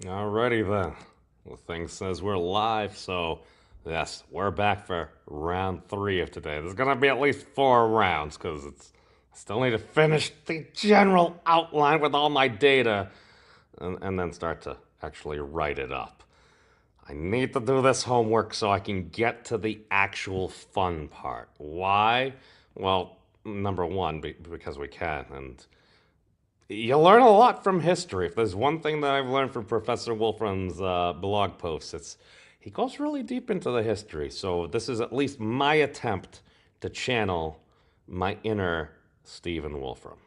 Alrighty then. The thing says we're live, so yes, we're back for round three of today. There's gonna be at least four rounds because I still need to finish the general outline with all my data and then start to actually write it up. I need to do this homework so I can get to the actual fun part. Why? Well, number one, because we can, and you learn a lot from history. If there's one thing that I've learned from Professor Wolfram's blog posts, it's he goes really deep into the history. So this is at least my attempt to channel my inner Stephen Wolfram.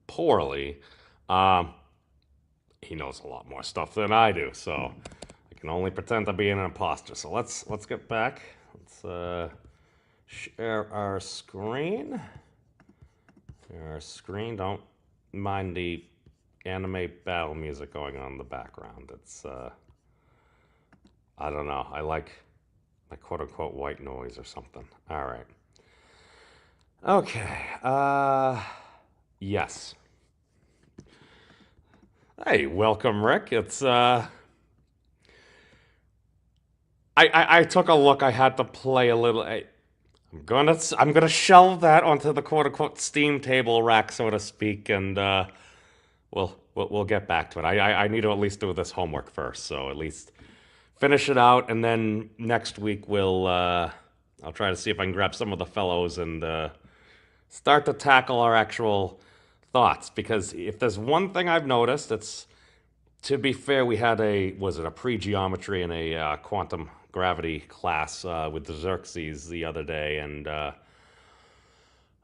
Poorly, um, he knows a lot more stuff than I do, so I can only pretend to be an imposter. So let's get back. Let's share our screen. Our screen. Don't mind the anime battle music going on in the background. It's I don't know. I like my quote unquote white noise or something. All right. Okay. Yes. Hey, welcome, Rick. It's I took a look. I had to play a little. I'm gonna shelve that onto the quote unquote Steam table rack, so to speak, and we'll get back to it. I need to at least do this homework first, so at least finish it out, and then next week I'll try to see if I can grab some of the fellows and start to tackle our actual thoughts. Because if there's one thing I've noticed, it's to be fair, we had a pre-geometry and a quantum gravity class with the Xerxes the other day, and oh,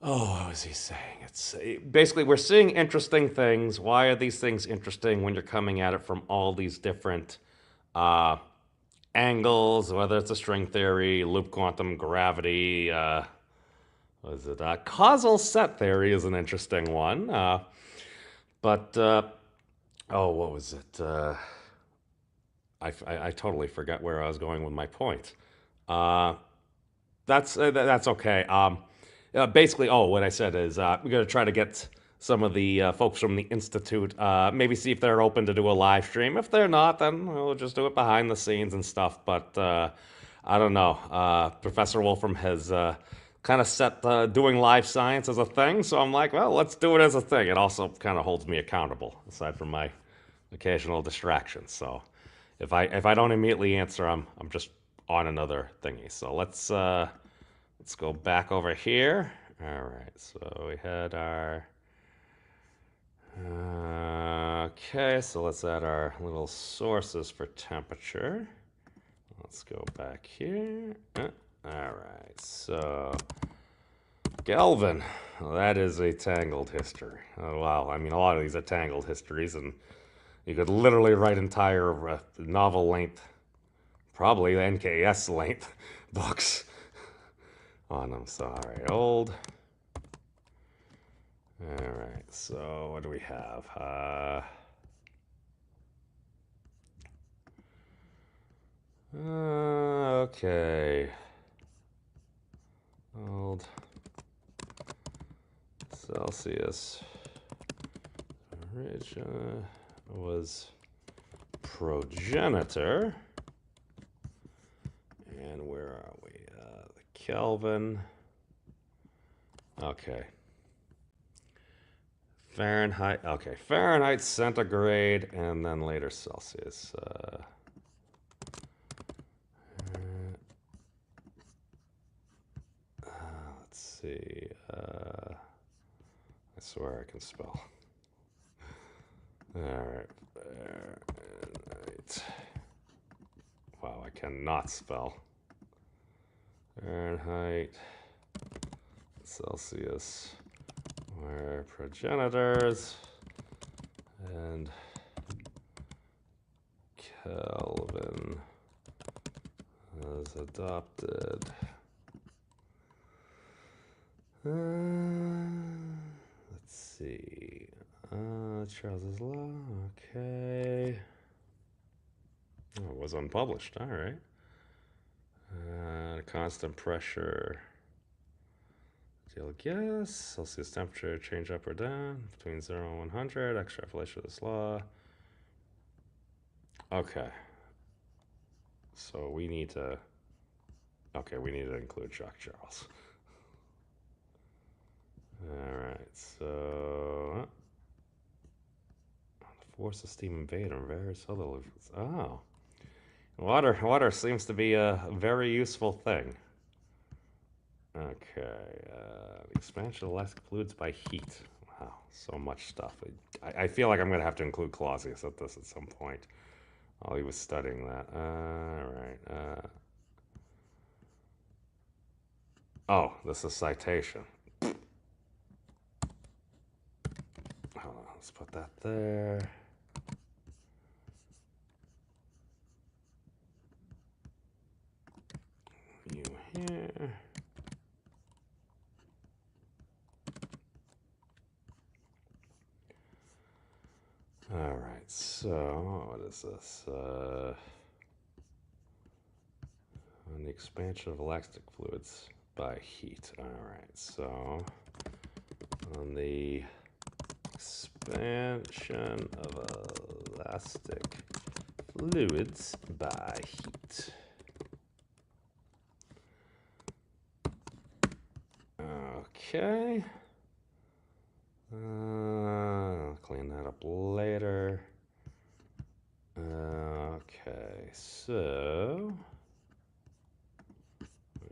what was he saying? It's basically we're seeing interesting things. Why are these things interesting when you're coming at it from all these different uh, angles? Whether it's a string theory, loop quantum gravity, what is it? Causal set theory is an interesting one. But oh, what was it? I totally forgot where I was going with my point. Uh, that's okay. Basically, oh, what I said is we're gonna try to get some of the folks from the institute. Maybe see if they're open to do a live stream. If they're not, then we'll just do it behind the scenes and stuff. But I don't know. Professor Wolfram has kind of set doing live science as a thing, so I'm like, well, let's do it as a thing. It also kind of holds me accountable, aside from my occasional distractions. So if I don't immediately answer, I'm just on another thingy. So let's go back over here. All right. So we had our okay. So let's add our little sources for temperature. Let's go back here. All right. So Kelvin. Well, that is a tangled history. Oh, wow. I mean, a lot of these are tangled histories, and you could literally write entire novel length, probably NKS length books on them. So, all right, old. All right, so what do we have? Okay. Old Celsius was progenitor. And where are we? The Kelvin. Okay. Fahrenheit. Okay, Fahrenheit, centigrade, and then later Celsius. Let's see. I swear I can spell. All right. Fahrenheit. Wow, I cannot spell. Fahrenheit, Celsius, where progenitors, and Kelvin was adopted. Let's see. Charles's Law. Okay. Oh, it was unpublished. All right. Constant pressure. You'll guess. Celsius temperature change up or down between 0 and 100. Extrapolation of this law. Okay. So we need to. Okay, we need to include Jacques Charles. Alright, so. Force of steam invader and various other. Oh. Water seems to be a very useful thing. Okay, the expansion of elastic fluids by heat. Wow, so much stuff. I feel like I'm going to have to include Clausius at this at some point while he was studying that. Alright. Oh, this is citation. Hold on, let's put that there. You here. Alright, so what is this? On the expansion of elastic fluids by heat. Alright, so on the expansion of elastic fluids by heat. Okay. I'll clean that up later. Okay, so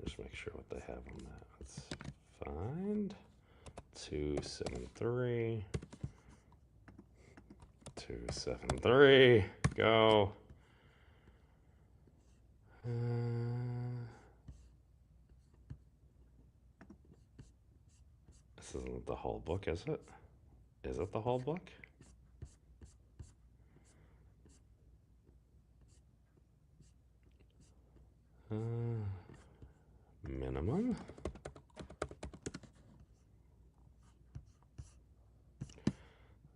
just make sure what they have on that. Let's find 273. 273. Go. This isn't the whole book, is it? Is it the whole book? Minimum.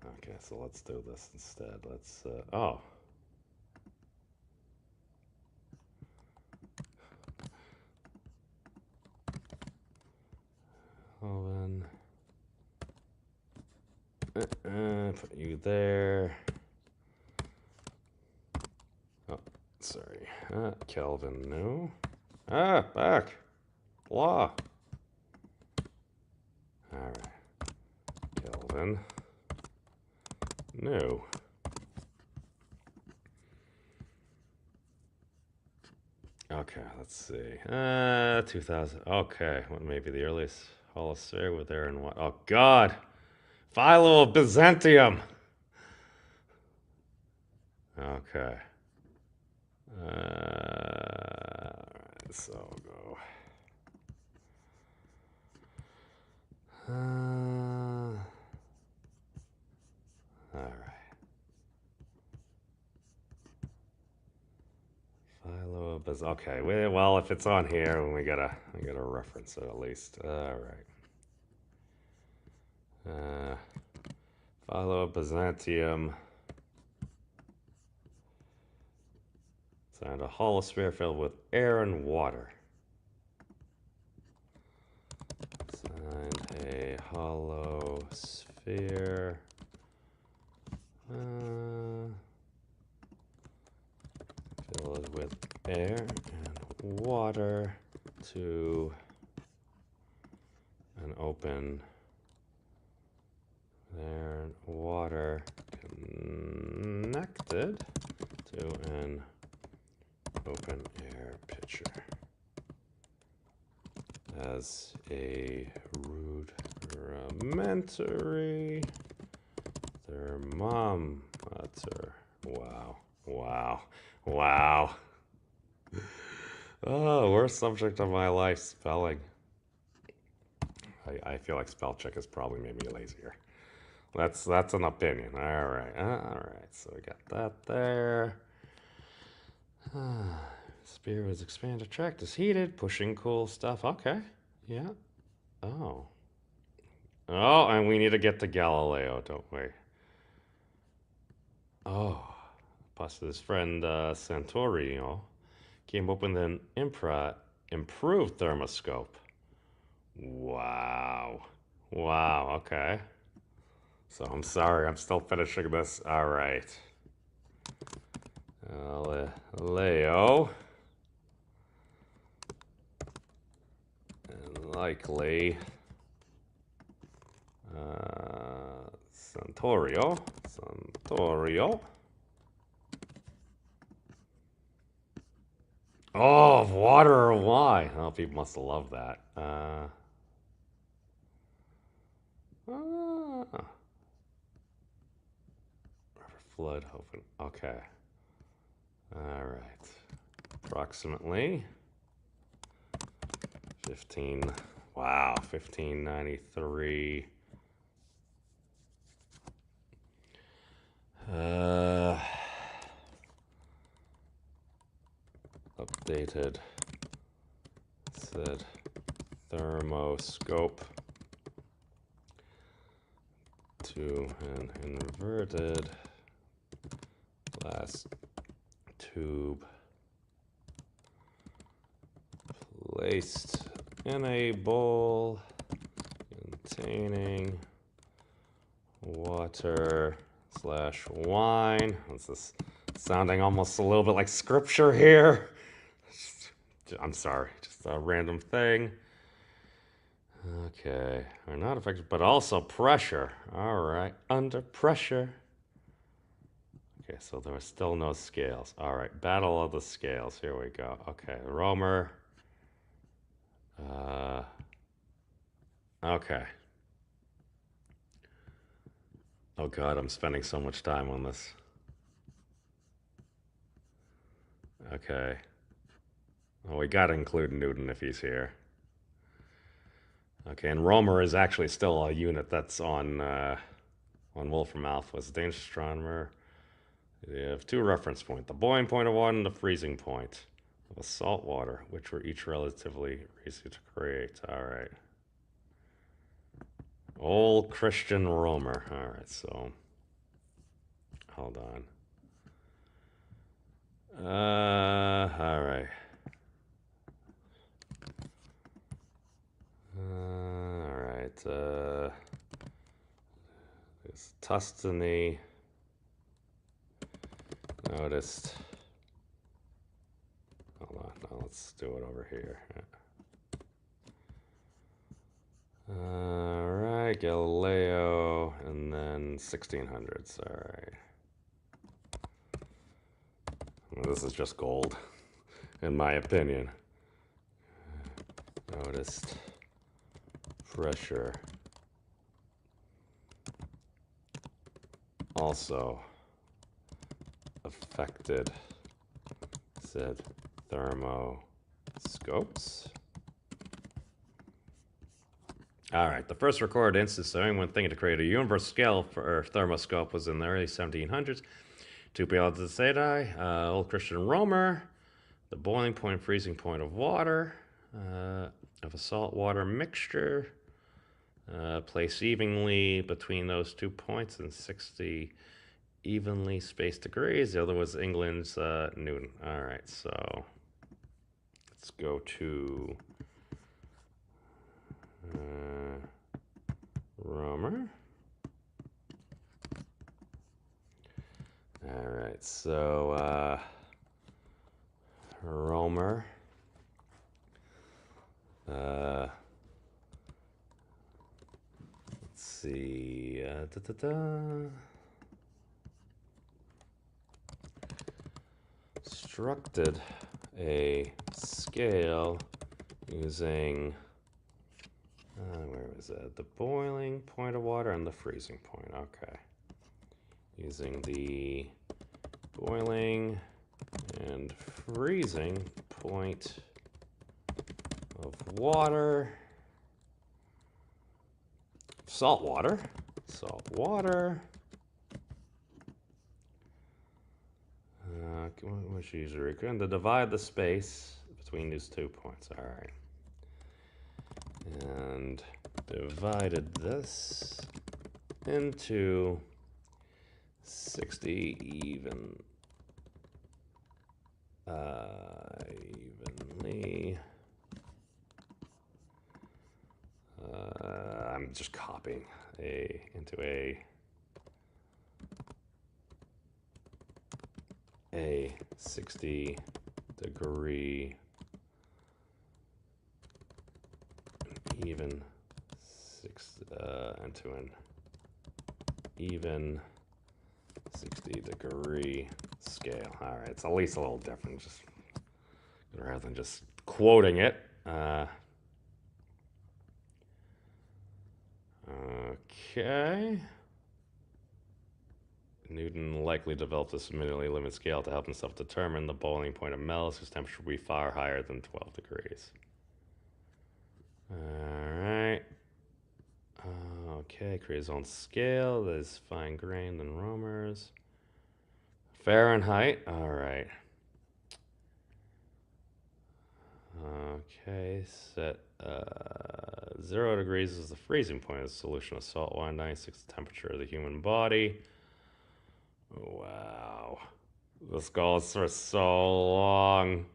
Okay, so let's do this instead. Let's, oh. Oven. Put you there. Oh, sorry. Kelvin, no. Back. Law. Alright. Kelvin. No. Okay, let's see. 2000. Okay, what may be the earliest holosphere with air and what? Oh, God! Philo of Byzantium! Okay. So I'll go. Alright. Philo of Byzantium. Okay, well, if it's on here, we gotta reference it at least. Alright. Philo of Byzantium. Signed a holosphere filled with air and water. Signed a holosphere. Filled with air and water to an open air and water connected to an open air pitcher as a rudimentary thermometer. Wow. Wow. Wow. Oh, worst subject of my life, spelling. I feel like spell check has probably made me lazier. That's an opinion. All right. So we got that there. Spear is expanded. Tract is heated. Pushing cool stuff. Okay. Yeah. Oh. Oh, and we need to get to Galileo, don't we? Oh. Plus his friend Santorio came up with an improved thermoscope. Wow. Wow, okay. So I'm sorry, I'm still finishing this. All right. Leo. And likely Santorio. Oh, water or wine. Oh, people must have loved that. River flood, hoping. Okay. All right. Approximately 15. Wow, 1593. Updated. Said thermoscope to an inverted glass tube placed in a bowl containing water / wine. This is sounding almost a little bit like scripture here. I'm sorry, just a random thing. Okay, are not affected, but also pressure. All right, under pressure. Okay, so there are still no scales. All right, battle of the scales. Here we go. Okay, Romer. Okay. Oh God, I'm spending so much time on this. Okay. Well, we gotta include Newton if he's here. Okay, and Romer is actually still a unit that's on Wolfram Alpha. It's a dangerous astronomer. We have 2 reference points, the boiling point of water and the freezing point of a salt water, which were each relatively easy to create. All right. Old Christian Romer. All right, so hold on. All right. All right. There's Tuscany. Noticed. Hold on. Now let's do it over here. All right, Galileo, and then 1600s. All right. Well, this is just gold, in my opinion. Noticed pressure. Also affected said thermoscopes. All right, the first recorded instance of anyone thinking to create a universal scale for a thermoscope was in the early 1700s. 2 people to say Old Christian Romer, the boiling point, freezing point of water, of a salt water mixture, placed evenly between those 2 points in 60 evenly spaced degrees. The other was England's Newton. All right, so let's go to Romer. All right, so Romer. Let's see. Constructed a scale using where was that? The boiling point of water and the freezing point. Okay. Using the boiling and freezing point of water. Salt water. Which usually going to divide the space between these 2 points. All right. And divided this into 60 evenly. I'm just copying into a a 60-degree even into an even 60-degree scale. All right, it's at least a little different, just rather than just quoting it. Okay. Newton likely developed this minimally limited scale to help himself determine the boiling point of metals whose temperature would be far higher than 12 degrees. Alright. Okay, create his own scale that is fine grained than Romer's. Fahrenheit, alright. Okay, set 0 degrees is the freezing point of the solution of salt water, 96 the temperature of the human body. Wow. This goes for so long.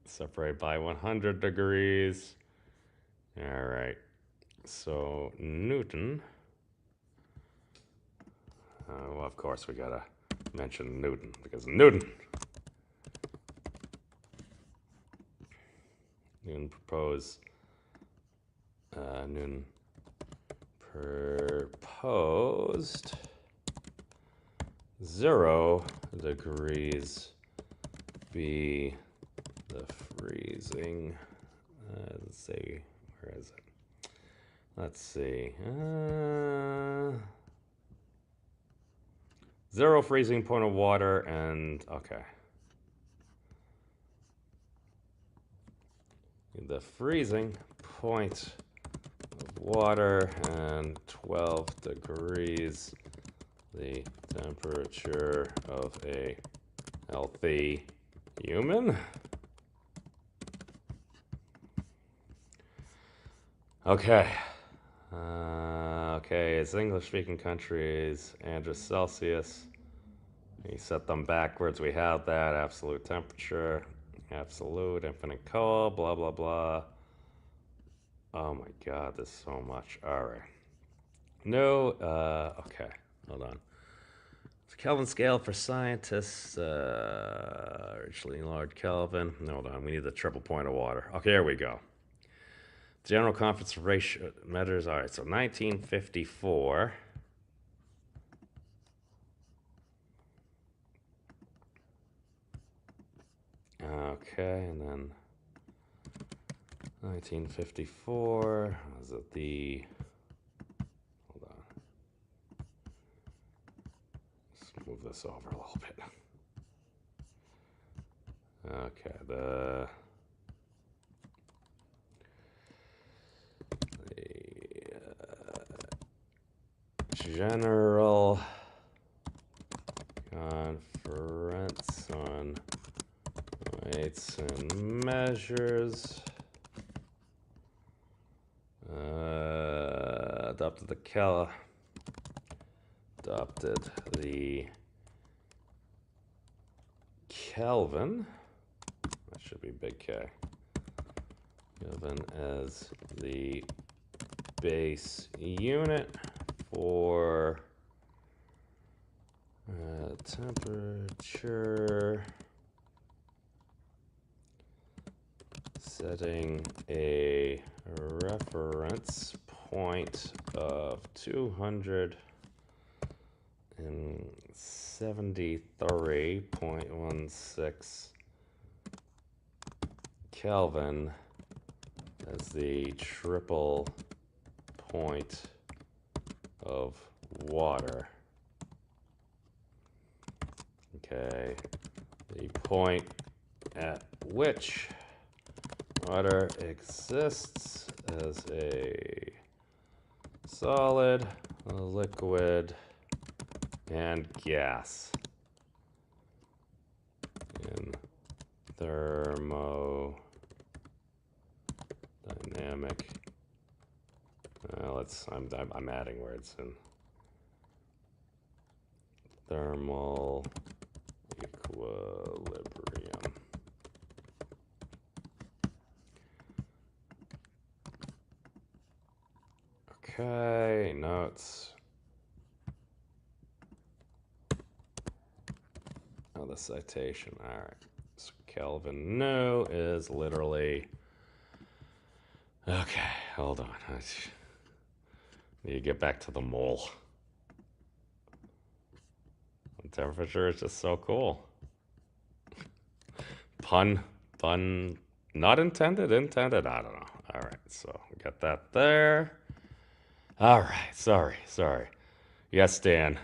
Separated by 100 degrees. Alright. So, Newton. Well, of course, we gotta mention Newton, because Newton proposed 0 degrees be the freezing. Let's see, where is it? Let's see. 0 freezing point of water and, okay. The freezing point of water and 12 degrees the temperature of a healthy human. Okay. Okay, it's English-speaking countries, Andrew Celsius. You set them backwards, we have that. Absolute temperature, absolute, infinite cold, blah, blah, blah. Oh my god, there's so much. Alright. No, okay, hold on. Kelvin scale for scientists, originally Lord Kelvin. Hold on, we need the triple point of water. Okay, here we go. General conference ratio measures, all right, so 1954. Okay, and then 1954, was it the, hold on. Let's move this over a little bit. Okay, the General Conference on Weights and Measures adopted the Kelvin, that should be big K, Kelvin as the base unit for temperature, setting a reference point of 273.16 Kelvin as the triple point of water. Okay, the point at which water exists as a solid, a liquid, and gas in thermodynamic. I'm adding words in thermal equilibrium. Okay, notes. Oh, the citation. All right. So Kelvin nu is literally... Okay, hold on. I need to get back to the mole. The temperature is just so cool. Pun, not intended, intended. I don't know. All right, so we got that there. All right, sorry. Yes, Dan.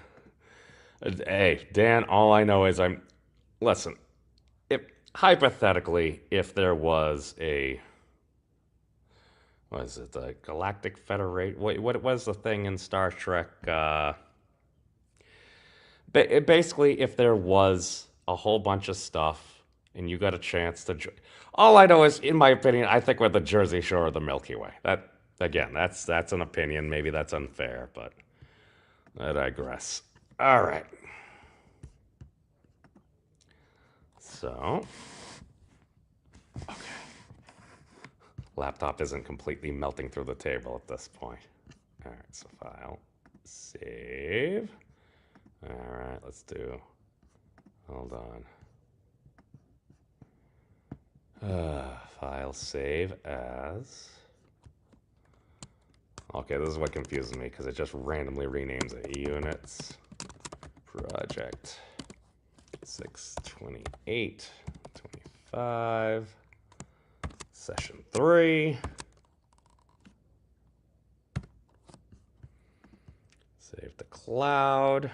Hey, Dan, all I know is listen, if hypothetically, if there was a, what is it, the Galactic Federation? What was the thing in Star Trek? Basically, if there was a whole bunch of stuff and you got a chance to, all I know is, in my opinion, I think we're the Jersey Shore of the Milky Way. That, again, that's an opinion. Maybe that's unfair, but I digress. All right. So, okay. Laptop isn't completely melting through the table at this point. All right, so file, save. All right, let's do, hold on. File save as. Okay, this is what confuses me because it just randomly renames it. Units, project, 628, 25, session 3. Save the cloud.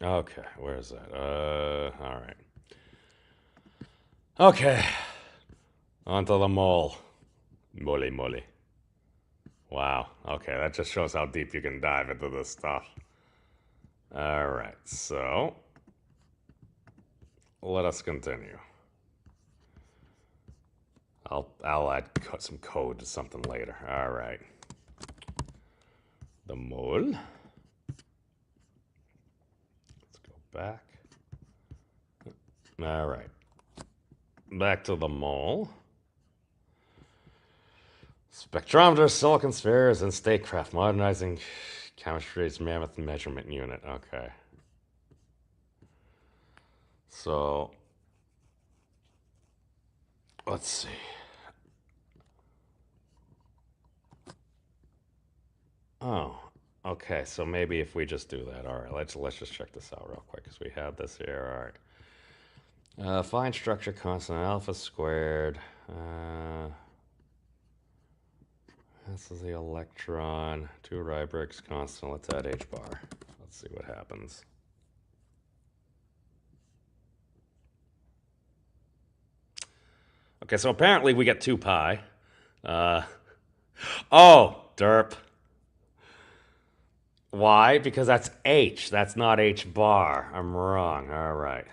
Okay, where is that? All right. Okay, onto the mole. Mole. Wow, okay, that just shows how deep you can dive into this stuff. All right, so let us continue. I'll add some code to something later. All right. The mole. Let's go back. All right. Back to the mole. Spectrometers, silicon spheres, and statecraft, modernizing chemistry's mammoth measurement unit. Okay. So, let's see. Oh, okay. So maybe if we just do that. All right. Let's just check this out real quick because we had this here. All right. Find structure constant alpha squared. This is the electron. 2 Rieberg's constant. Let's add h bar. Let's see what happens. Okay, so apparently we get 2 pi. Oh, derp. Why? Because that's h. That's not h bar. I'm wrong. All right.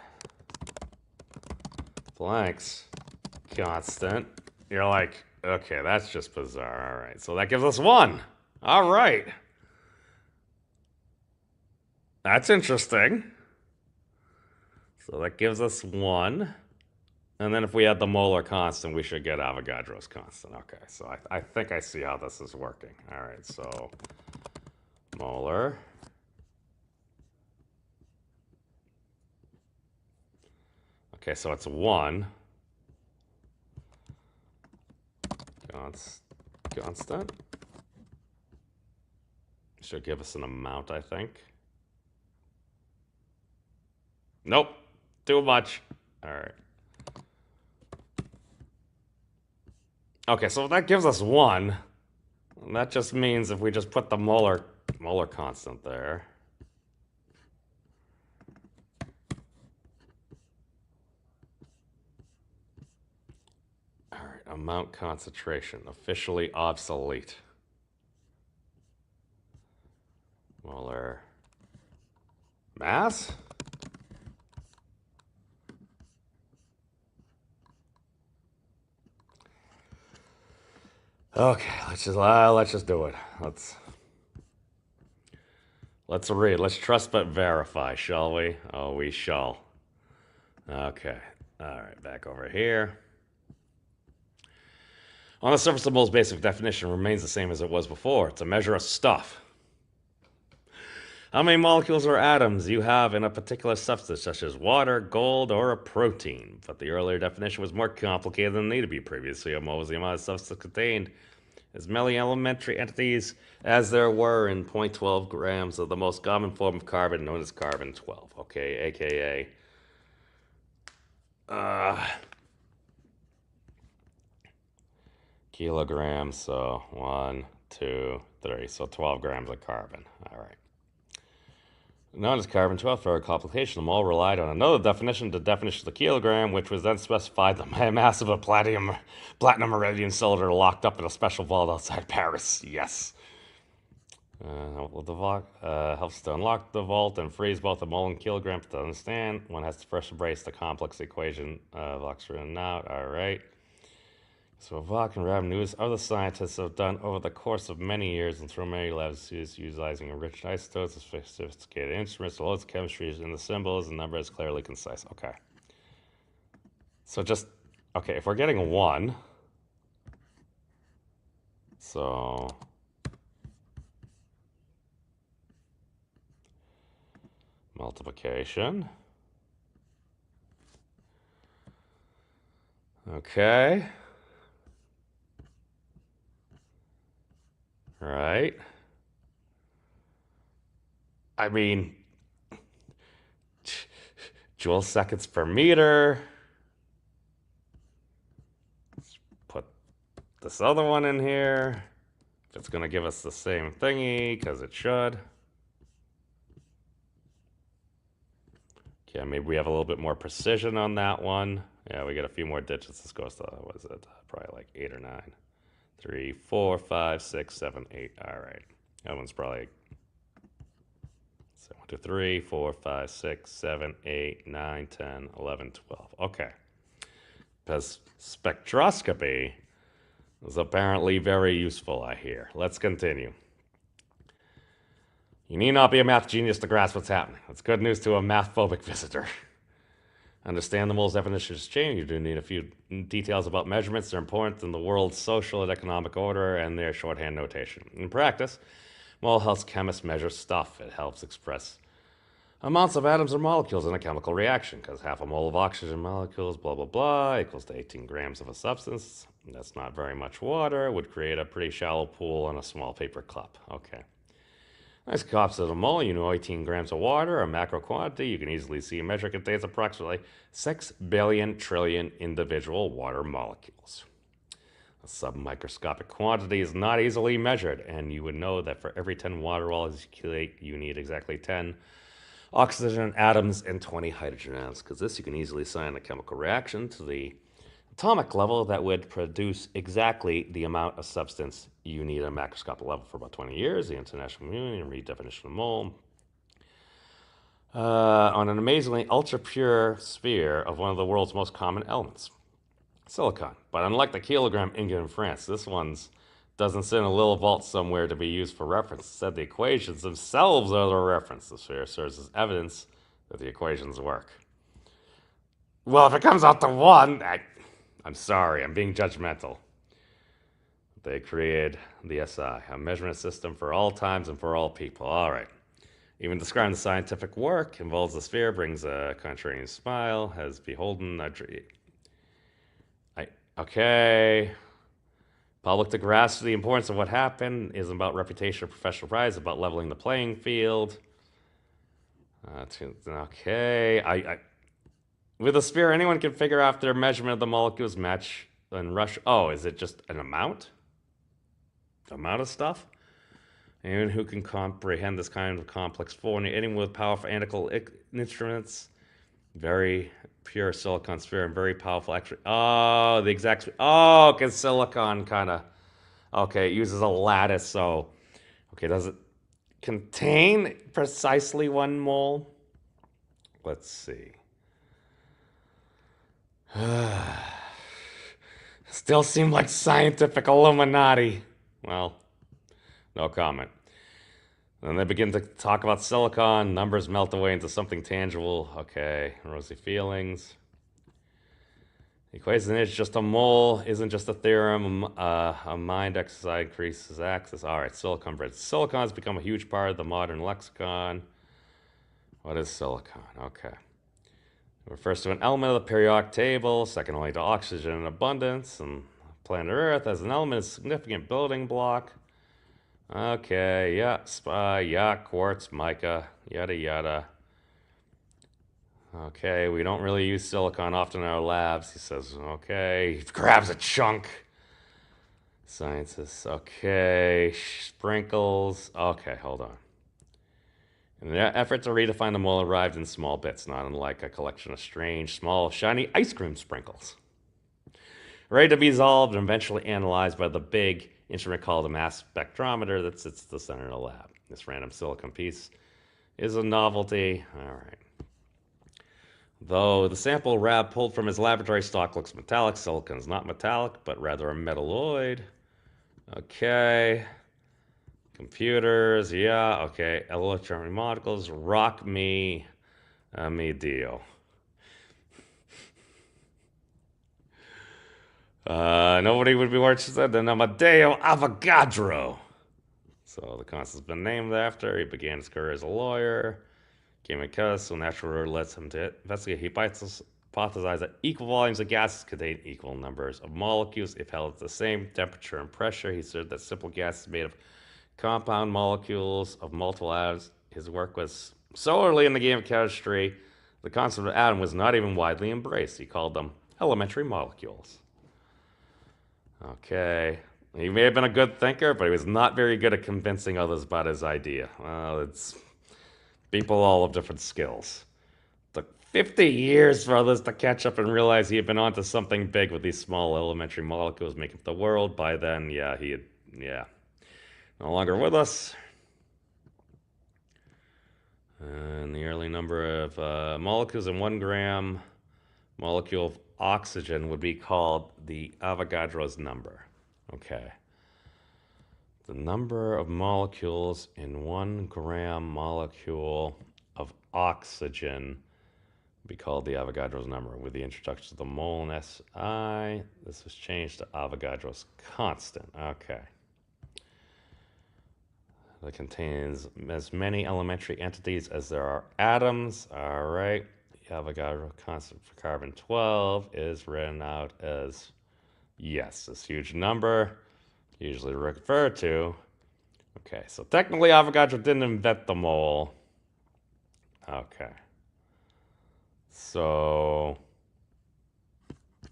Planck's constant. You're like, okay, that's just bizarre. All right, so that gives us 1. All right. That's interesting. So that gives us 1. And then if we add the molar constant, we should get Avogadro's constant. Okay, so I think I see how this is working. All right, so molar. Okay, so it's 1. Constant. Should give us an amount, I think. Nope, too much. All right. Okay, so that gives us 1. That just means if we just put the molar constant there. All right, amount concentration, officially obsolete. Molar mass? Okay, let's just do it. Let's read. Let's trust but verify, shall we? Oh, we shall. Okay. All right, back over here. On the surface, the mole's basic definition remains the same as it was before. It's a measure of stuff. How many molecules or atoms you have in a particular substance, such as water, gold, or a protein. But the earlier definition was more complicated than it needed to be previously. A mole was the amount of substance contained as many elementary entities as there were in 0.12 grams of the most common form of carbon, known as carbon 12. Okay, aka kilograms. So 1, 2, 3. So 12 grams of carbon. All right. Known as carbon 12 for a complication, the mole relied on another definition, the definition of the kilogram, which was then specified the mass of a platinum iridium cylinder locked up in a special vault outside Paris. Yes. Helps to unlock the vault and freeze both the mole and kilogram. To understand, one has to first embrace the complex equation of Oxford and out. All right. So Vach and Rab news other scientists have done over the course of many years and through many labs utilizing enriched isotopes, sophisticated instruments, loads of chemistry, and the symbols and numbers clearly concise. Okay. So just, okay, if we're getting 1, so multiplication. Okay. Right. I mean, joule seconds per meter. Let's put this other one in here. If it's going to give us the same thingy, because it should. Okay, maybe we have a little bit more precision on that one. Yeah, we get a few more digits. This goes to, what is it? Probably like 8 or 9. 3, 4, 5, 6, 7, 8. All right. That one's probably 1, 2, 3, 4, 5, 6, 7, 8, 9, 10, 11, 12. Okay. Because spectroscopy is apparently very useful, I hear. Let's continue. You need not be a math genius to grasp what's happening. That's good news to a math-phobic visitor. Understand the mole's definition has changed. You do need a few details about measurements. They're important in the world's social and economic order and their shorthand notation. In practice, mole helps chemists measure stuff. It helps express amounts of atoms or molecules in a chemical reaction, because half a mole of oxygen molecules, blah, blah, blah, equals to 18 grams of a substance. That's not very much water. Would create a pretty shallow pool on a small paper cup. Okay. Nice cops of the mole. You know 18 grams of water, a macro quantity. You can easily see a measure contains approximately 6 billion trillion individual water molecules. A submicroscopic quantity is not easily measured, and you would know that for every 10 water molecules you need exactly 10 oxygen atoms and 20 hydrogen atoms, because this you can easily assign a chemical reaction to the atomic level that would produce exactly the amount of substance you need at a macroscopic level. For about 20 years, the international community redefinition of mole on an amazingly ultra-pure sphere of one of the world's most common elements, silicon. But unlike the kilogram ingot in France, this one's doesn't sit in a little vault somewhere to be used for reference. Instead, the equations themselves are the reference. The sphere serves as evidence that the equations work. Well, if it comes out to 1, I'm sorry, I'm being judgmental. They created the SI, a measurement system for all times and for all people. All right. Even describing the scientific work involves the sphere, brings a contrarian smile, has beholden a dream. Okay. Public to grasp the importance of what happened isn't about reputation or professional pride. It's about leveling the playing field. Okay. With a sphere, anyone can figure out if their measurement of the molecules match and rush. Oh, is it just an amount? Amount of stuff? Anyone who can comprehend this kind of complex formula, anyone with powerful analytical instruments, very pure silicon sphere and very powerful. Actually, oh, the exact. Oh, because silicon kind of. Okay, it uses a lattice. So, okay, does it contain precisely 1 mole? Let's see. Still seem like scientific Illuminati. Well, no comment. Then they begin to talk about silicon. Numbers melt away into something tangible. Okay, rosy feelings. The equation is just a mole, isn't just a theorem. A mind exercise increases access. All right, silicon bridge. Silicon has become a huge part of the modern lexicon. What is silicon? Okay. It refers to an element of the periodic table, second only to oxygen in abundance, and planet Earth as an element is a significant building block. Okay, yeah, yeah, quartz, mica, yada yada. Okay, we don't really use silicon often in our labs. He says, okay. He grabs a chunk. Scientists, okay. Sprinkles. Okay, hold on. In the effort to redefine the mole arrived in small bits, not unlike a collection of strange, small, shiny ice cream sprinkles. Ready to be solved and eventually analyzed by the big instrument called a mass spectrometer that sits at the center of the lab. This random silicon piece is a novelty. All right. Though the sample Rab pulled from his laboratory stock looks metallic, silicon is not metallic, but rather a metalloid. Okay. Computers, yeah, okay. Electronic molecules, rock me, me deal. Nobody would be more interested than Amadeo Avogadro. So the constant's been named after. He began his career as a lawyer. Came a cause, so natural order led him to investigate. He hypothesized that equal volumes of gases contain equal numbers of molecules if held at the same temperature and pressure. He said that simple gas is made of compound molecules of multiple atoms. His work was so early in the game of chemistry, the concept of atom was not even widely embraced. He called them elementary molecules. Okay. He may have been a good thinker, but he was not very good at convincing others about his idea. Well, it's people all of different skills. It took 50 years for others to catch up and realize he had been onto something big with these small elementary molecules making up the world. By then, no longer with us. And the early number of molecules in 1 gram molecule of oxygen would be called the Avogadro's number. Okay. The number of molecules in 1 gram molecule of oxygen would be called the Avogadro's number. With the introduction of the mole in SI, this was changed to Avogadro's constant. Okay. That contains as many elementary entities as there are atoms. All right. The Avogadro constant for carbon 12 is written out as, yes, this huge number, usually referred to. Okay, so technically Avogadro didn't invent the mole. Okay. So,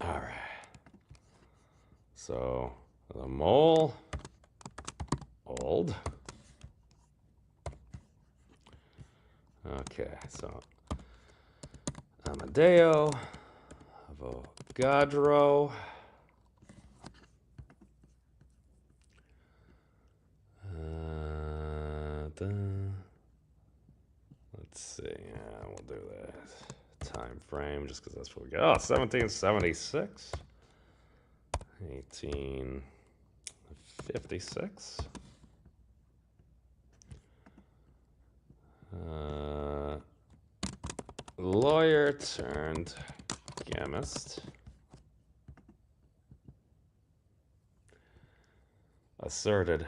all right. So, the mole, old. Okay, so Amadeo Avogadro. Let's see. Yeah, we'll do that. Time frame, just because that's what we got. Oh, 1776. 1856. Lawyer turned chemist. Asserted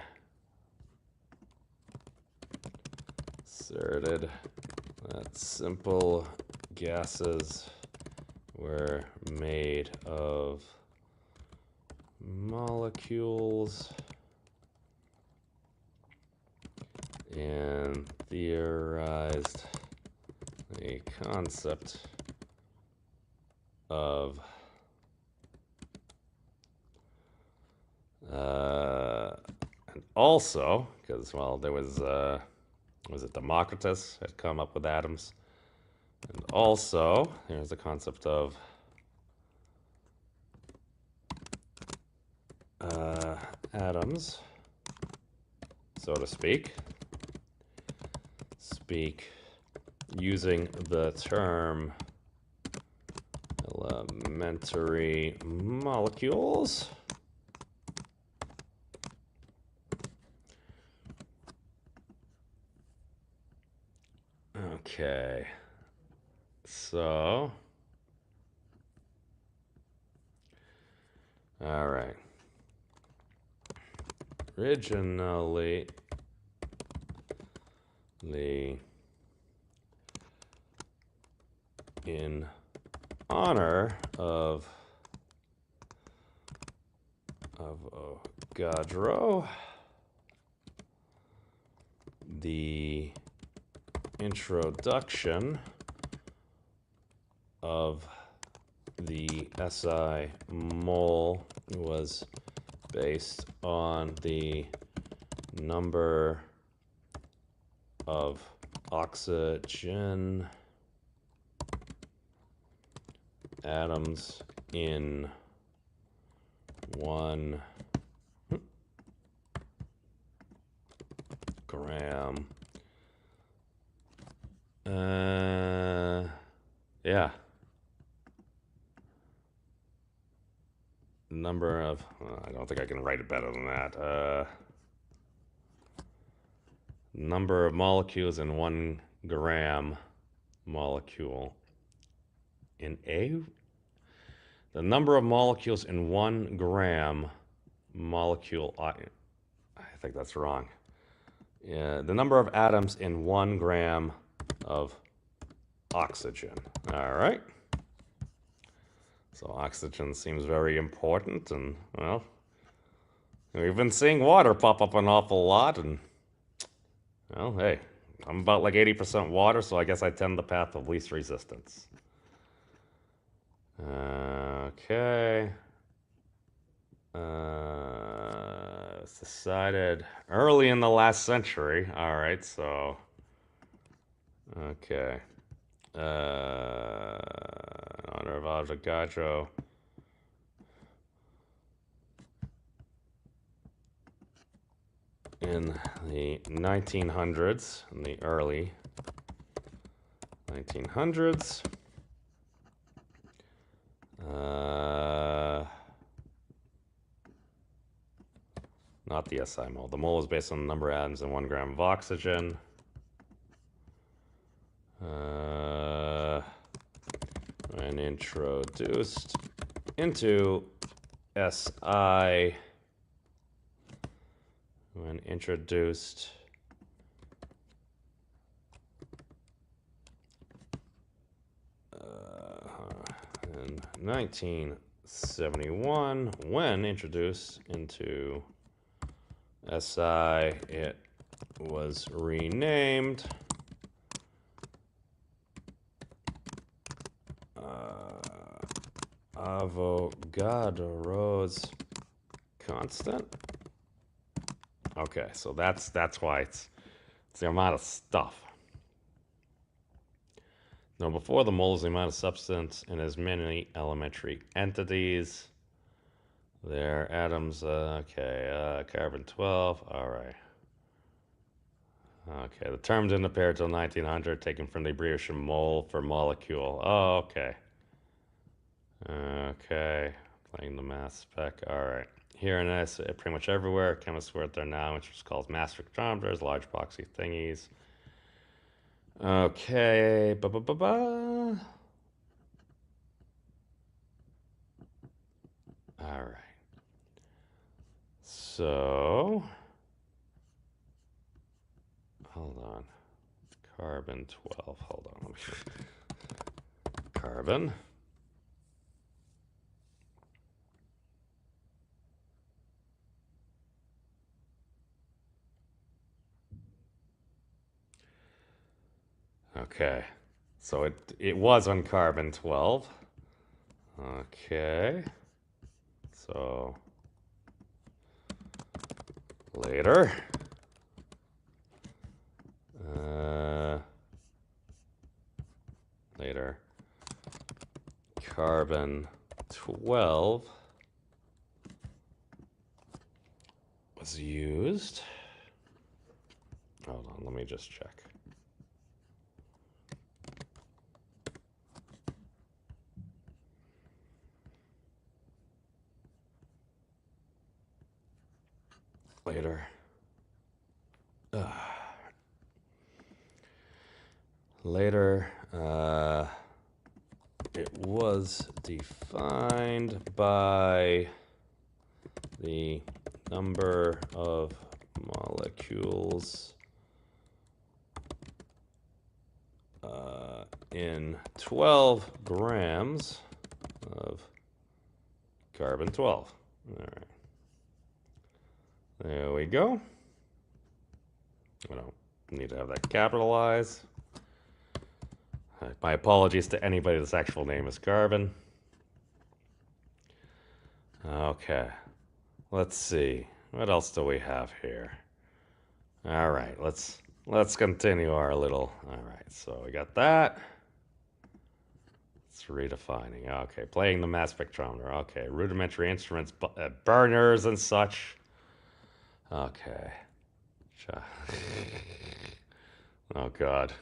that simple gases were made of molecules and theorized the concept of and also, because, well, there was it Democritus had come up with atoms. And also, here's the concept of atoms, so to speak. Speak using the term elementary molecules. Okay, so, all right. Originally, in honor of Avogadro, the introduction of the SI mole was based on the number of oxygen atoms in 1 gram. Yeah. Number of, I don't think I can write it better than that. Number of molecules in 1 gram molecule. The number of molecules in 1 gram molecule, I think that's wrong. Yeah, the number of atoms in 1 gram of oxygen. All right. So oxygen seems very important, and, well, we've been seeing water pop up an awful lot, and, well, hey, I'm about like 80% water, so I guess I tend the path of least resistance. Okay. It's decided early in the last century. All right, so, okay. In honor of Avogadro. In the 1900s, in the early 1900s, not the SI mole. The mole is based on the number of atoms in 1 gram of oxygen. When introduced into SI, when introduced in 1971, when introduced into SI, it was renamed Avogadro's constant. Okay, so that's why it's the amount of stuff. Now, before the mole is the amount of substance in as many elementary entities. Their atoms, okay, carbon 12, all right. Okay, the term didn't appear until 1900, taken from the abbreviation mole for molecule. Oh, okay. Okay, playing the mass spec, all right. Here and this, pretty much everywhere, chemists work there now, which is called mass spectrometers, large boxy thingies. Okay, all right. So, hold on. Carbon 12, hold on. Carbon. Okay, so it was on carbon 12. Okay, so later. Later. Carbon 12 was used. Hold on, let me just check. later. Later, it was defined by the number of molecules in 12 grams of carbon 12. All right. There we go. I don't need to have that capitalized. My apologies to anybody that's actual name is Carbon. Okay. Let's see. What else do we have here? All right, let's continue our little. All right, so we got that. It's redefining. Okay, playing the mass spectrometer. Okay, rudimentary instruments, burners and such. Okay. Oh God.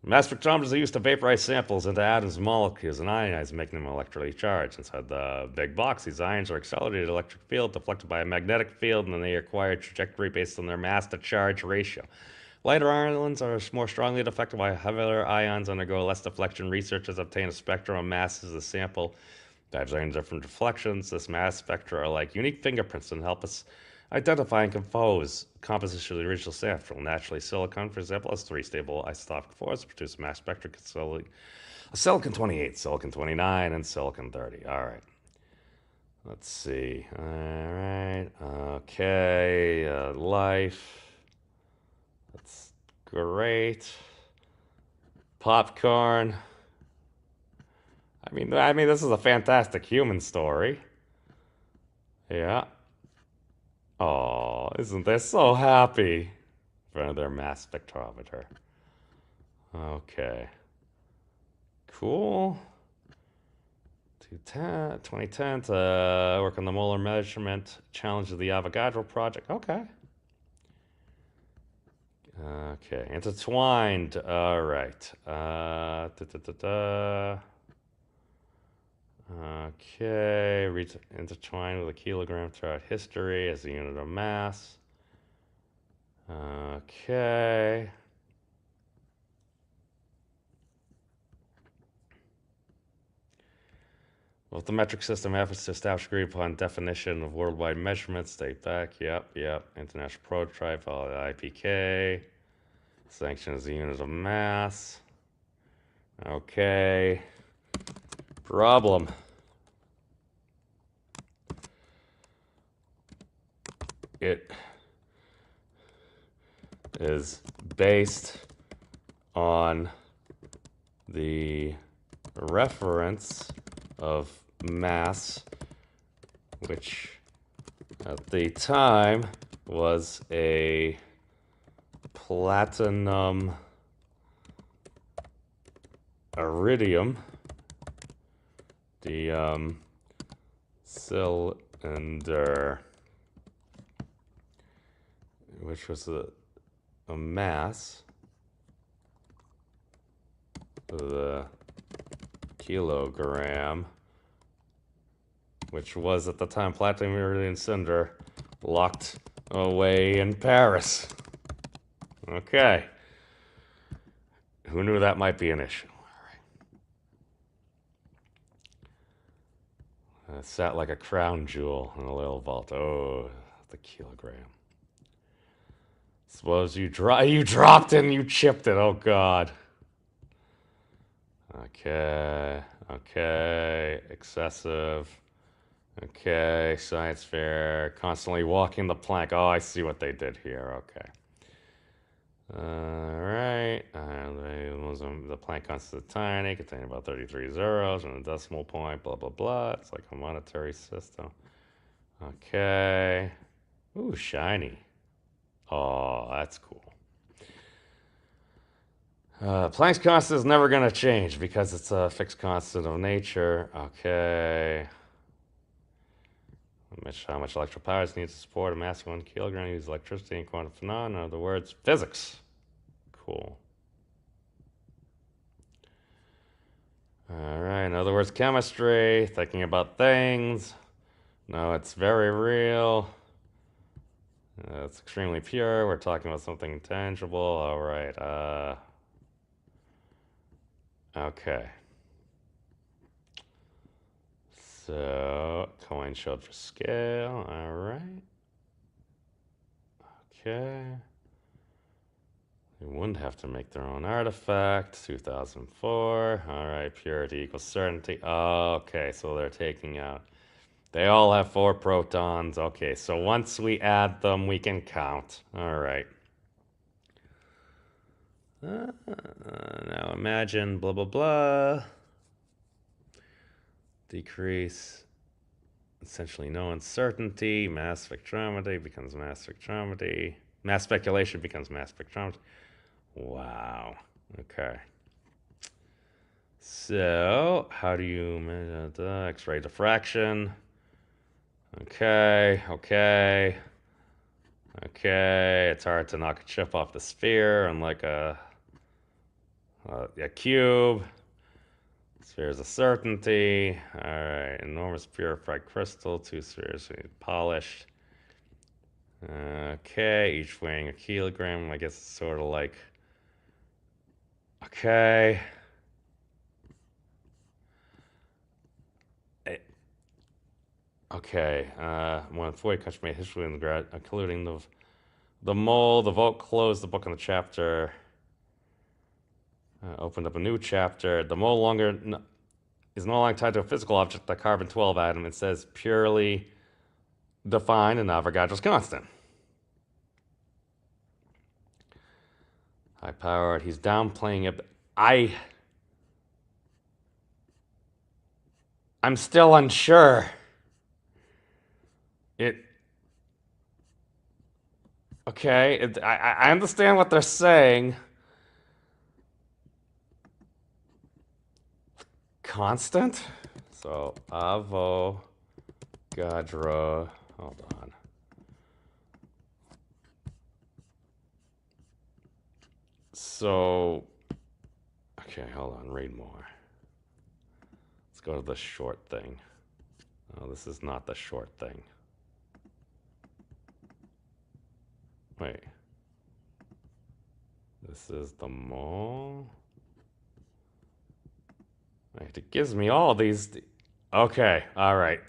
Mass spectrometers are used to vaporize samples into atoms and molecules and ionize, making them electrically charged. Inside the big box, these ions are accelerated electric field deflected by a magnetic field, and then they acquire a trajectory based on their mass-to-charge ratio. Lighter ions are more strongly deflected, while heavier ions undergo less deflection. Researchers obtain a spectrum of masses of the sample. Types are in different deflections. This mass spectra are like unique fingerprints and help us identify and compose composition of the original sample. Naturally, silicon, for example, has 3 stable isotopic forms, produce a mass spectra silicon 28, silicon 29, and silicon 30. All right. Let's see. All right. Okay. Life. That's great. Popcorn. I mean, this is a fantastic human story. Yeah. Oh, isn't they so happy in front of their mass spectrometer? Okay. Cool. 2010 to work on the molar measurement challenge of the Avogadro project. Okay. Okay. Intertwined. All right. Okay, intertwined with a kilogram throughout history as a unit of mass. Okay. Well, the metric system efforts to establish agreed upon definition of worldwide measurements date back. Yep. International prototype, followed IPK. Sanction as a unit of mass. Okay. Problem. It is based on the reference of mass, which at the time was a platinum iridium, the cylinder, which was a mass of the kilogram, which was at the time platinum iridium cylinder locked away in Paris. Okay. Who knew that might be an issue? All right. It sat like a crown jewel in a little vault. Oh, the kilogram. Suppose you dropped it and you chipped it. Oh, God. Okay. Excessive. Okay, science fair. Constantly walking the plank. Oh, I see what they did here. Okay. Alright. The plank constants is tiny, containing about 33 zeros and a decimal point, blah, blah, blah. It's like a monetary system. Okay. Ooh, shiny. Oh, that's cool. Planck's constant is never going to change because it's a fixed constant of nature. Okay. How much electrical power is needed to support a mass of 1 kilogram uses electricity in quantum phenomena. In other words, physics. Cool. All right. In other words, chemistry. Thinking about things. No, it's very real. It's extremely pure. We're talking about something tangible. All right. Okay. So, coin showed for scale. All right. Okay. They wouldn't have to make their own artifact. 2004. All right. Purity equals certainty. Okay. So they're taking out. They all have 4 protons. Okay. So once we add them, we can count. All right. Now imagine blah, blah, blah. Decrease. Essentially no uncertainty. Mass spectrometry becomes mass spectrometry. Mass speculation becomes mass spectrometry. Wow. Okay. So, how do you measure the X-ray diffraction? Okay, okay. Okay, it's hard to knock a chip off the sphere, unlike a cube. Sphere is a certainty. Alright, enormous purified crystal, 2 spheres polished. Okay, each weighing a kilogram. I guess it's sort of like. Okay. Okay. When Floyd Couch made history in the grad, including the mole, the vote closed the book on the chapter. Opened up a new chapter. The mole is no longer tied to a physical object, the carbon 12 atom. It says purely defined in Avogadro's constant. High powered. He's downplaying it. I'm still unsure. Okay, I understand what they're saying. Constant? So, Avogadro. Hold on. So, okay, hold on, read more. Let's go to the short thing. Oh, this is not the short thing. Wait. This is the mole. Wait, it gives me all these. Okay, alright.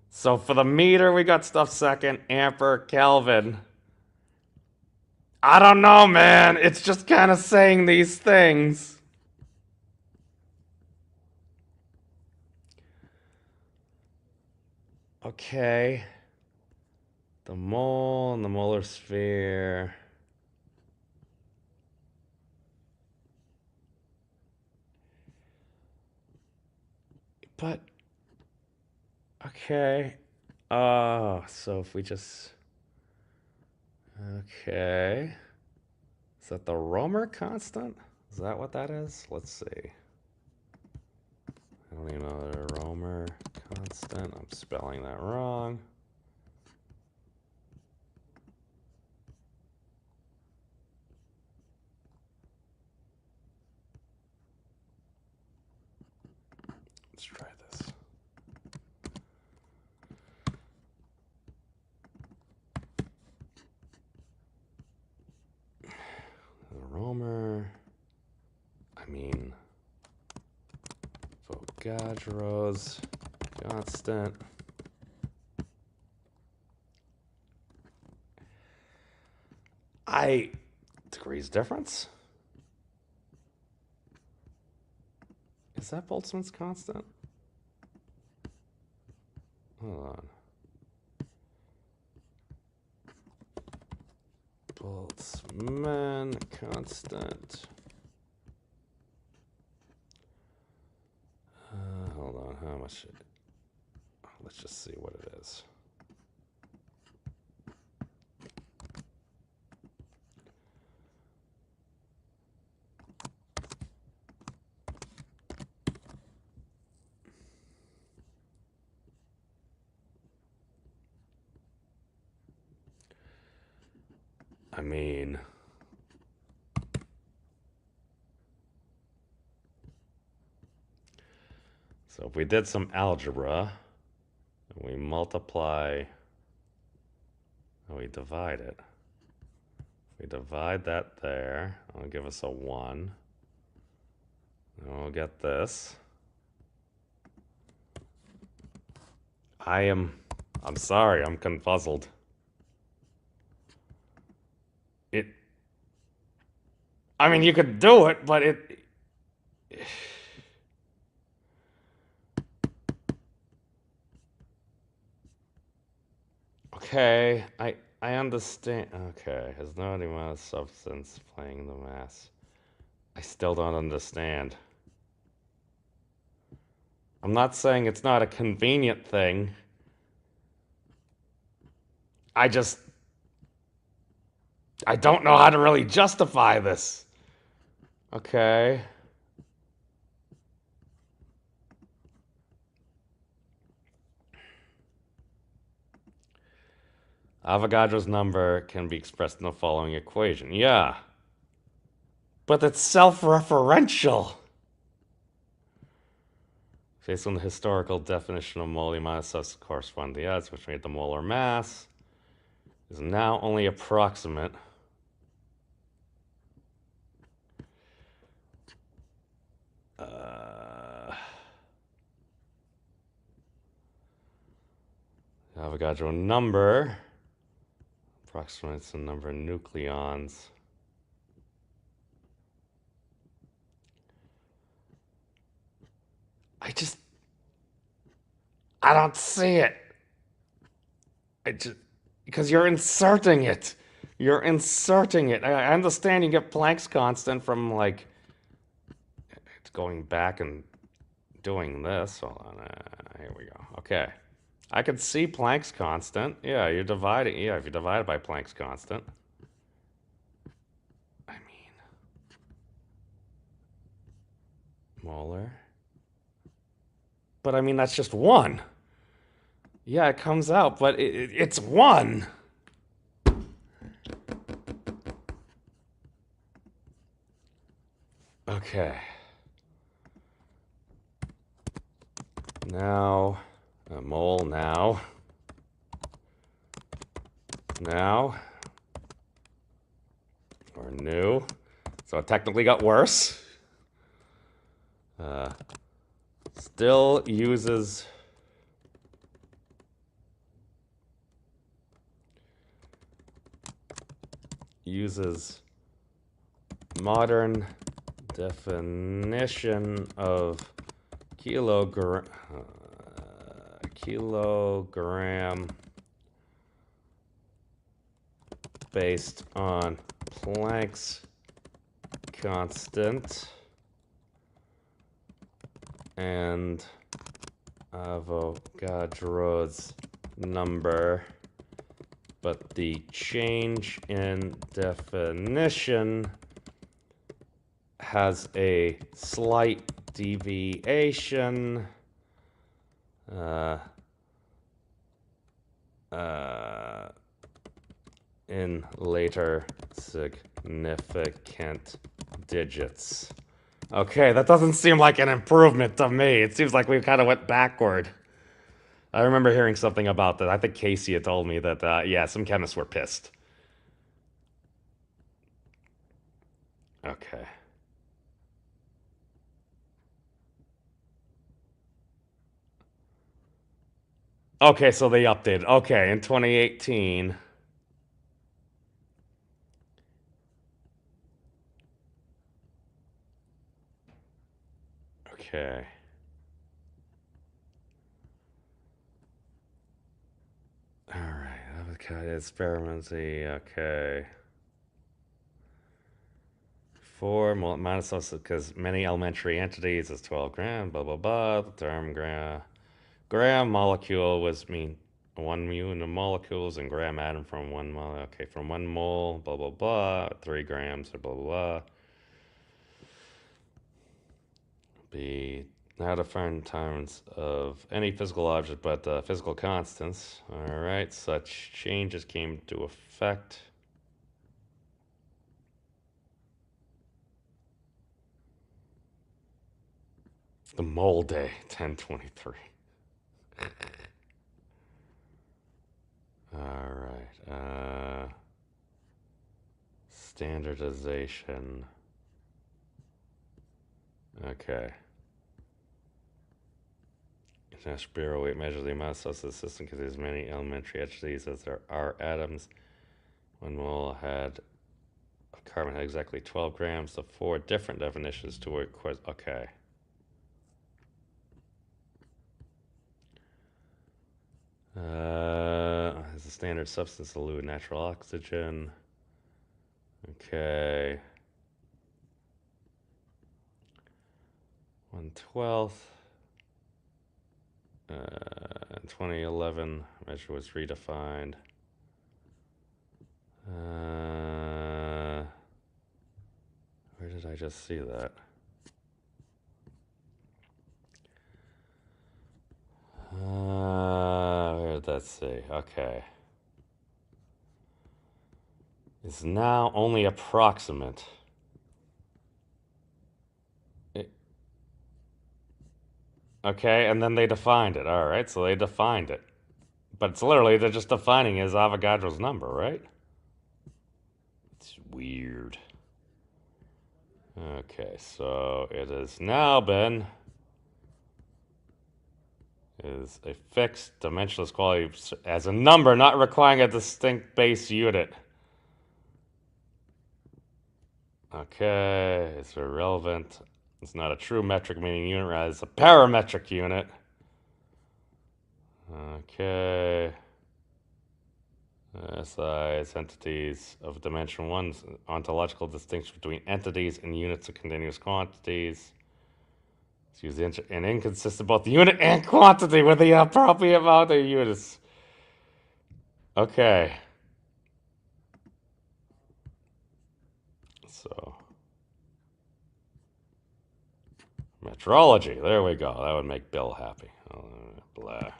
So for the meter, we got stuff second. Ampere, Kelvin. I don't know, man. It's just kind of saying these things. Okay. The mole and the molar sphere. But, okay. So if we just. Okay. Is that the Romer constant? Is that what that is? Let's see. I don't even know the Romer constant. I'm spelling that wrong. Let's try this. The Romer. I mean, Avogadro's constant. Degrees difference? Is that Boltzmann's constant? Hold on. Boltzmann constant. Hold on, how much? Let's just see what it is. I mean, so if we did some algebra, and we multiply, we divide it. We divide that there. I'll give us a 1. And we'll get this. I'm sorry, I'm confuzzled. I mean, you could do it, but okay, I understand. Okay, has no amount of substance playing the mass. I still don't understand. I'm not saying it's not a convenient thing. I don't know how to really justify this. Okay. Avogadro's number can be expressed in the following equation. Yeah. But it's self-referential. Based on the historical definition of mole, the amount of substance corresponding to the odds, which made the molar mass, is now only approximate. Avogadro number approximates the number of nucleons. I don't see it. Because you're inserting it. You're inserting it. I understand you get Planck's constant from, like, it's going back and doing this. Hold on. Here we go. Okay. I could see Planck's constant. Yeah, you're dividing. Yeah, if you divide it by Planck's constant. I mean, molar. But I mean, that's just 1. Yeah, it comes out, but it's 1. Okay. Now, a mole now. Now. Or new. So it technically got worse. Still uses modern definition of kilogram based on Planck's constant and Avogadro's number, but the change in definition has a slight deviation in later significant digits. Okay, that doesn't seem like an improvement to me. It seems like we kind of went backward. I remember hearing something about that. I think Casey had told me that, yeah, some chemists were pissed. Okay. Okay, so they updated. Okay, in 2018. Okay. All right. Avocado experiments. Okay. 4 minus because many elementary entities is 12 grams. Blah blah blah. The term gram molecule was mean 1 unit of molecules and gram atom from 1 mole. Okay, from 1 mole. Blah blah blah. 3 grams. Or blah blah blah. Be how to find times of any physical object but physical constants. All right, such changes came into effect. The mole day, 1023. All right. Standardization. Okay. International Bureau weight measures the amount of substance the system contains as many elementary entities as there are atoms. One mole had of carbon had exactly 12 grams. The 4 different definitions to work. Okay. Is a standard substance elute natural oxygen. Okay. 1/12. In 2011, measure was redefined. Where did I just see that? Where did that say? Okay. It's now only approximate. Okay, and then they defined it. All right, so they defined it. But it's literally, they're just defining it as Avogadro's number, right? It's weird. Okay, so it has now been is a fixed dimensionless quality as a number not requiring a distinct base unit. Okay, it's irrelevant. It's not a true metric meaning unit, rather it's a parametric unit. Okay. SIs, entities of dimension 1, ontological distinction between entities and units of continuous quantities. Use an inconsistent both unit and quantity with the appropriate amount of units. Okay. So, metrology. There we go. That would make Bill happy. Blah.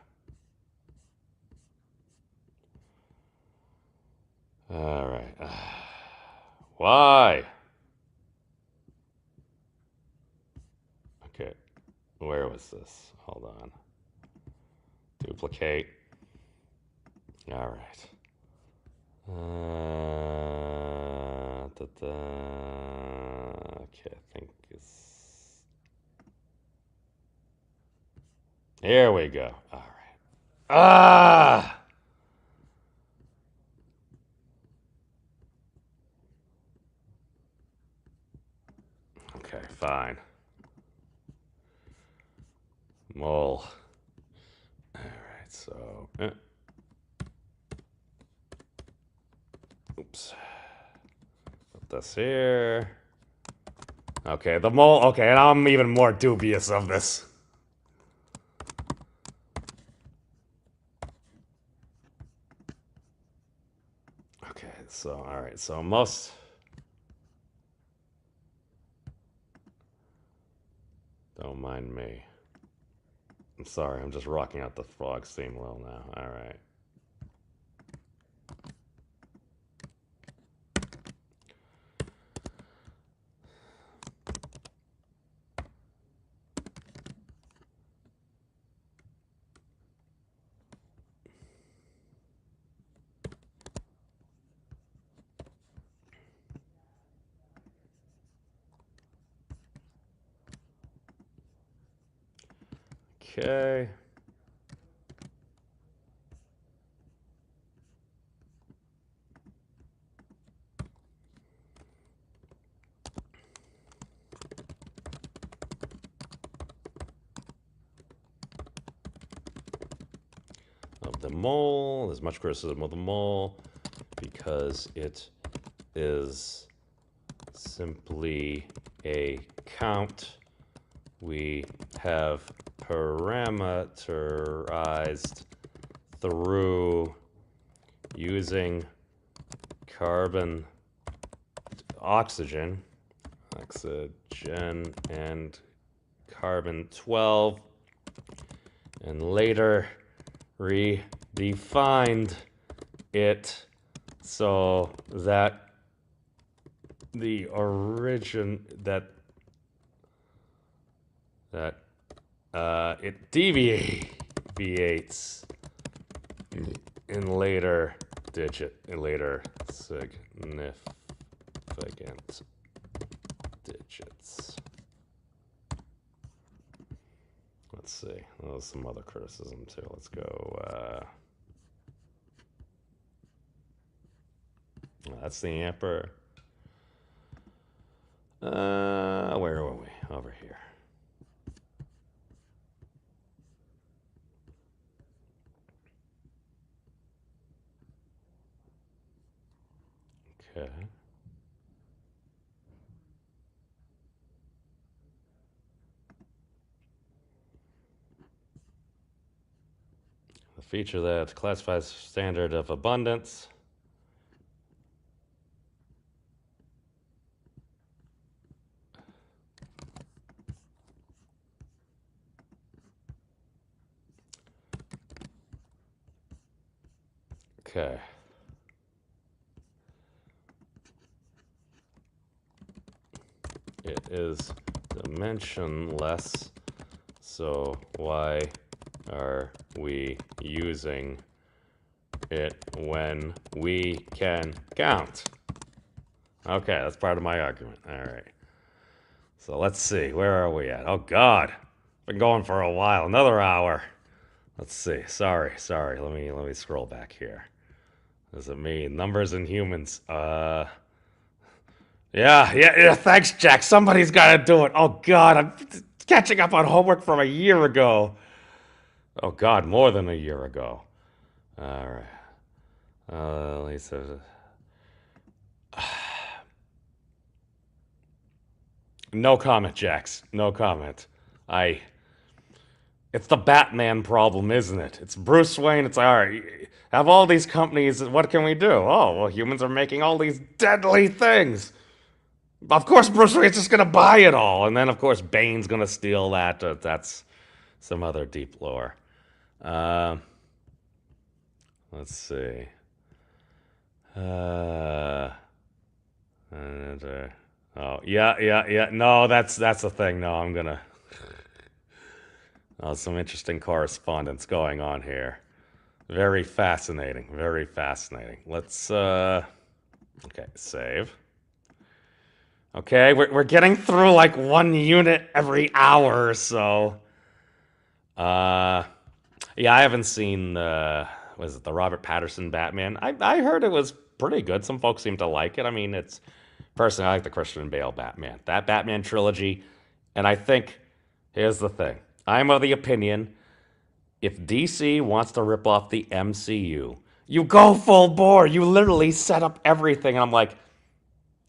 All right. Why? Okay. Where was this? Hold on. Duplicate. All right. Okay, I think it's... Here we go. All right. Ah! Okay, fine. Mole. All right, so... Oops. Put this here. Okay, the mole. Okay, and I'm even more dubious of this. Okay, so, alright, so most. Don't mind me. I'm sorry, I'm just rocking out the frog theme a little now. Alright. Okay. Of the mole. There's much criticism of the mole because it is simply a count. We have parameterized through using carbon, oxygen, and carbon 12, and later redefined it so that the origin it deviates in later significant significant digits. Let's see. There's some other criticism too. Let's go. That's the ampere. Where were we? Over here. Okay. The feature that classifies standard of abundance. Okay. It is dimensionless, so why are we using it when we can count? Okay, that's part of my argument. All right. So let's see. Where are we at? Oh, God. Been going for a while. Another hour. Let's see. Sorry. Let me scroll back here. What does it mean? Numbers and humans. Yeah. Thanks, Jack. Somebody's got to do it. Oh, God. I'm catching up on homework from a year ago. Oh, God. More than a year ago. All right. Lisa. No comment, Jax. No comment. It's the Batman problem, isn't it? It's Bruce Wayne. It's all right. Have all these companies. What can we do? Oh, well, humans are making all these deadly things. Of course, Bruce Wayne's just gonna buy it all, and then of course Bane's gonna steal that. That's some other deep lore. Let's see. Oh yeah. No, that's the thing. No, I'm gonna. Oh, some interesting correspondence going on here. Very fascinating. Very fascinating. Let's okay, save. Okay, we're getting through like one unit every hour or so. Yeah, I haven't seen was it the Robert Pattinson Batman? I heard it was pretty good. Some folks seem to like it. I mean, it's personally I like the Christian Bale Batman. That Batman trilogy, and I think here's the thing. I'm of the opinion if DC wants to rip off the MCU, you go full bore. You literally set up everything, and I'm like,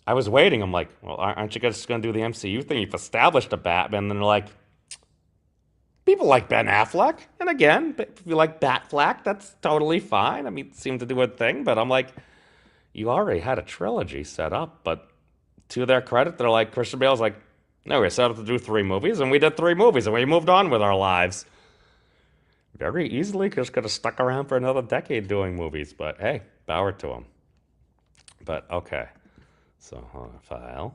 I was waiting. I'm like, well, aren't you guys going to do the MCU thing? You've established a Batman, and they're like, people like Ben Affleck, and again, if you like Batfleck, that's totally fine. I mean, it seemed to do a thing, but I'm like, you already had a trilogy set up. But to their credit, they're like, Christian Bale's like, no, we're set up to do 3 movies, and we did 3 movies, and we moved on with our lives. Very easily just could have stuck around for another decade doing movies, but hey, power to them. But okay, so file,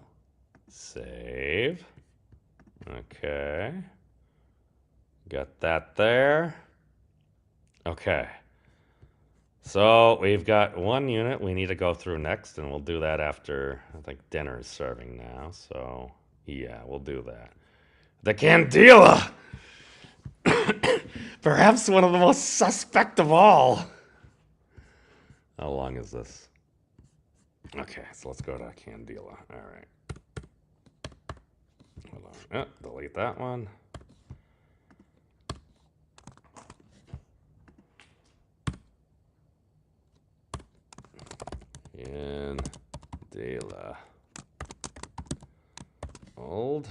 save. Okay. Got that there. Okay. So we've got 1 unit we need to go through next, and we'll do that after, I think dinner is serving now. So yeah, we'll do that. The Candela! Perhaps one of the most suspect of all. How long is this? Okay, so let's go to Candela. All right. Hold on. Delete that one. Candela. Old.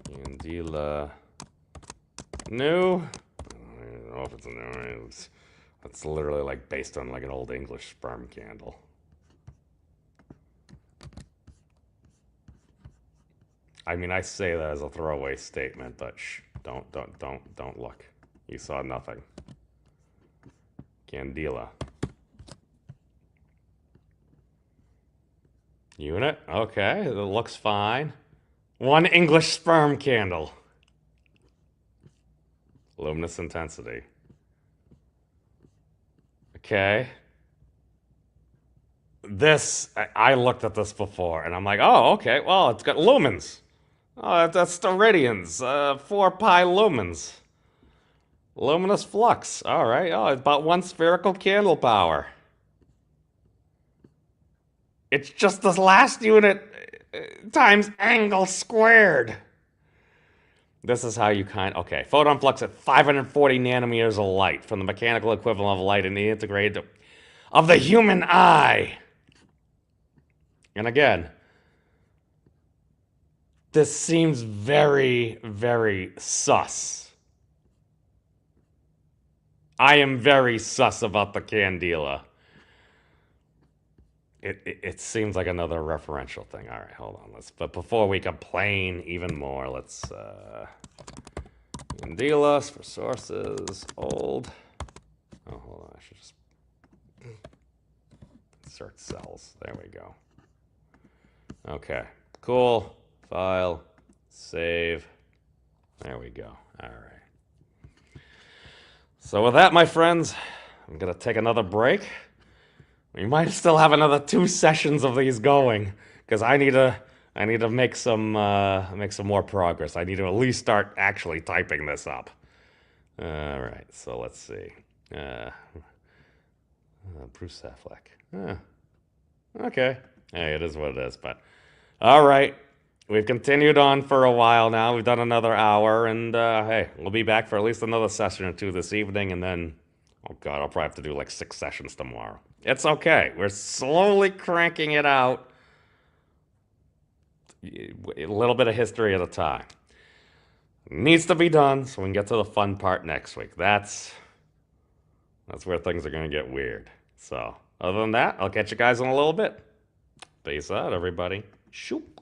Candela. New. I don't know if it's a new. It's literally like based on like an old English sperm candle. I mean, I say that as a throwaway statement, but shh, don't look. You saw nothing. Candela. Unit? Okay, it looks fine. 1 English sperm candle. Luminous intensity. Okay. I looked at this before, and I'm like, oh, okay, well, it's got lumens. Oh, that's teridians, 4 pi lumens. Luminous flux, all right. Oh, it's about 1 spherical candle power. It's just this last unit times angle squared. This is how you okay, photon flux at 540 nanometers of light from the mechanical equivalent of light in the integrated of the human eye. And again, this seems very, very sus. I am very sus about the candela. It seems like another referential thing. All right, hold on. But before we complain even more, let's Candela for sources, old. Oh, hold on. I should just insert cells. There we go. Okay, cool. File, save. There we go. All right. So with that, my friends, I'm gonna take another break. We might still have another 2 sessions of these going because I need to make some more progress. I need to at least start actually typing this up. All right, so let's see. Bruce Affleck. Okay. Hey, it is what it is. But all right, we've continued on for a while now. We've done another hour, and hey, we'll be back for at least another session or 2 this evening, and then, oh god, I'll probably have to do like 6 sessions tomorrow. It's okay. We're slowly cranking it out, a little bit of history at a time. It needs to be done so we can get to the fun part next week. That's where things are going to get weird. So, other than that, I'll catch you guys in a little bit. Peace out, everybody. Shoop.